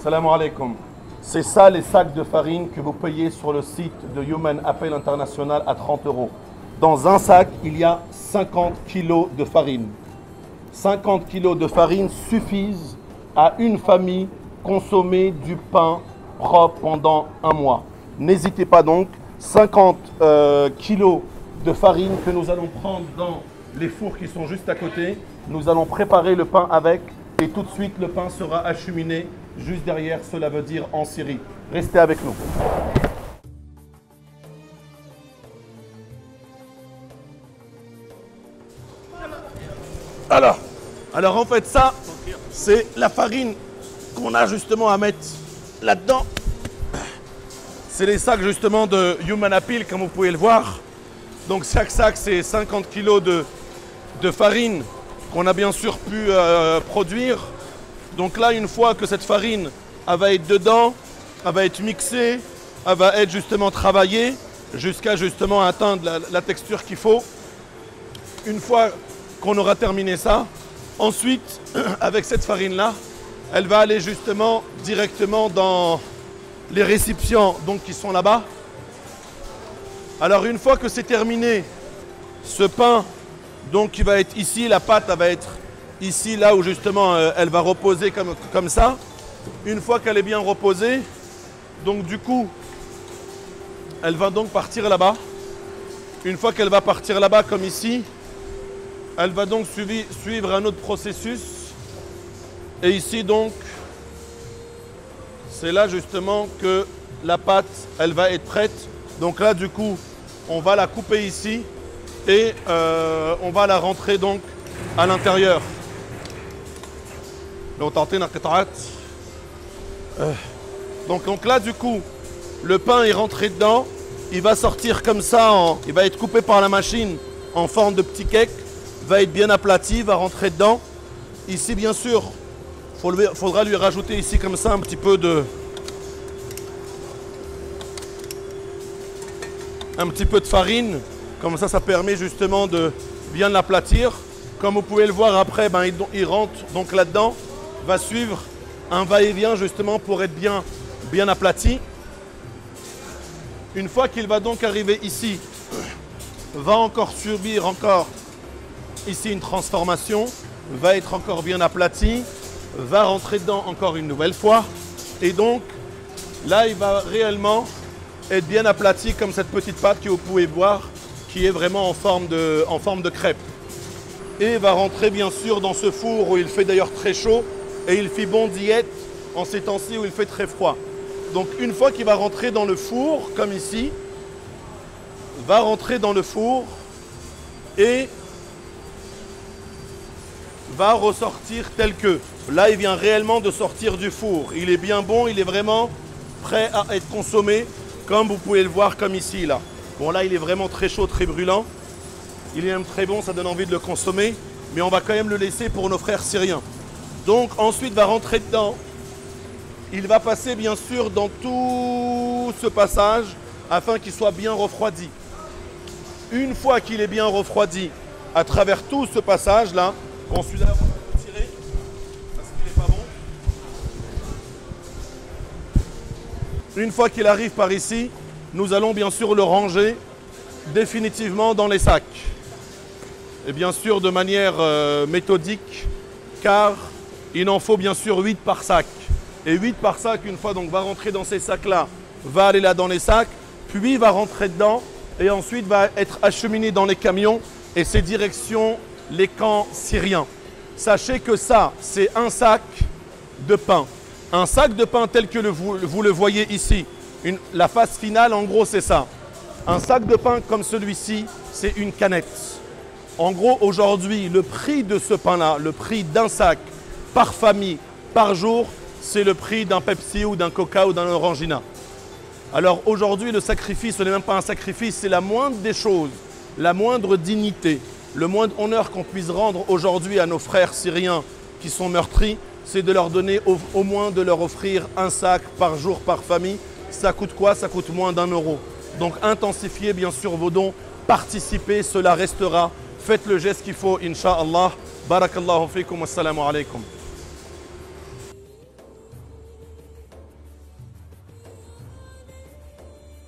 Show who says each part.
Speaker 1: Salam alaikum. C'est ça les sacs de farine que vous payez sur le site de Human Appeal International à 30 €. Dans un sac, il y a 50 kilos de farine. 50 kilos de farine suffisent à une famille consommer du pain propre pendant un mois. N'hésitez pas donc, 50 kilos de farine que nous allons prendre dans les fours qui sont juste à côté. Nous allons préparer le pain avec et tout de suite le pain sera acheminé juste derrière, cela veut dire en Syrie. Restez avec nous. Alors en fait ça, c'est la farine qu'on a justement à mettre là-dedans. C'est les sacs justement de Human Appeal comme vous pouvez le voir. Donc chaque sac c'est 50 kilos de farine qu'on a bien sûr pu produire. Donc là une fois que cette farine elle va être dedans, elle va être mixée, elle va être justement travaillée jusqu'à justement atteindre la texture qu'il faut. Une fois qu'on aura terminé ça, ensuite avec cette farine là, elle va aller justement directement dans les récipients donc, qui sont là-bas. Alors une fois que c'est terminé, ce pain donc qui va être ici, la pâte elle va être ici là où justement elle va reposer comme ça. Une fois qu'elle est bien reposée, donc du coup elle va donc partir là-bas. Une fois qu'elle va partir là-bas comme ici, elle va donc suivre un autre processus. Et ici donc, c'est là justement que la pâte, elle va être prête. Donc là du coup, on va la couper ici et on va la rentrer donc à l'intérieur. Donc là du coup, le pain est rentré dedans. Il va sortir comme ça, il va être coupé par la machine en forme de petit cake. Va être bien aplati, va rentrer dedans. Ici bien sûr, faudra lui rajouter ici comme ça un petit peu de farine. Comme ça permet justement de bien l'aplatir. Comme vous pouvez le voir après, il rentre donc là-dedans. Va suivre un va-et-vient justement pour être bien aplati. Une fois qu'il va donc arriver ici, va encore subir ici une transformation, va être encore bien aplati, va rentrer dedans encore une nouvelle fois. Et donc, là, il va réellement être bien aplati comme cette petite pâte que vous pouvez voir, qui est vraiment en forme de crêpe. Et va rentrer bien sûr dans ce four où il fait d'ailleurs très chaud et il fait bon d'y être en ces temps-ci où il fait très froid. Donc, une fois qu'il va rentrer dans le four, comme ici, va rentrer dans le four et va ressortir tel que. Là, il vient réellement de sortir du four. Il est bien bon, il est vraiment prêt à être consommé, comme vous pouvez le voir comme ici. Là. Bon, là, il est vraiment très chaud, très brûlant. Il est même très bon, ça donne envie de le consommer. Mais on va quand même le laisser pour nos frères syriens. Donc, ensuite, va rentrer dedans. Il va passer, bien sûr, dans tout ce passage afin qu'il soit bien refroidi. Une fois qu'il est bien refroidi, à travers tout ce passage-là, bon, celui-là, on va le tirer parce qu'il n'est pas bon. Une fois qu'il arrive par ici, nous allons bien sûr le ranger définitivement dans les sacs. Et bien sûr de manière méthodique, car il en faut bien sûr 8 par sac. Et 8 par sac, une fois donc va rentrer dans ces sacs-là, va aller là dans les sacs, puis va rentrer dedans et ensuite va être acheminé dans les camions et c'est direction les camps syriens. Sachez que ça, c'est un sac de pain. Un sac de pain tel que vous le voyez ici. La face finale, en gros, c'est ça. Un sac de pain comme celui-ci, c'est une canette. En gros, aujourd'hui, le prix de ce pain-là, le prix d'un sac par famille, par jour, c'est le prix d'un Pepsi ou d'un Coca ou d'un Orangina. Alors aujourd'hui, le sacrifice, ce n'est même pas un sacrifice, c'est la moindre des choses, la moindre dignité, le moindre honneur qu'on puisse rendre aujourd'hui à nos frères syriens qui sont meurtris, c'est de leur donner au moins de leur offrir un sac par jour, par famille. Ça coûte quoi? Ça coûte moins d'1 €. Donc intensifiez bien sûr vos dons, participez, cela restera. Faites le geste qu'il faut, Inch'Allah. Barakallahu fikum, assalamu alaikum.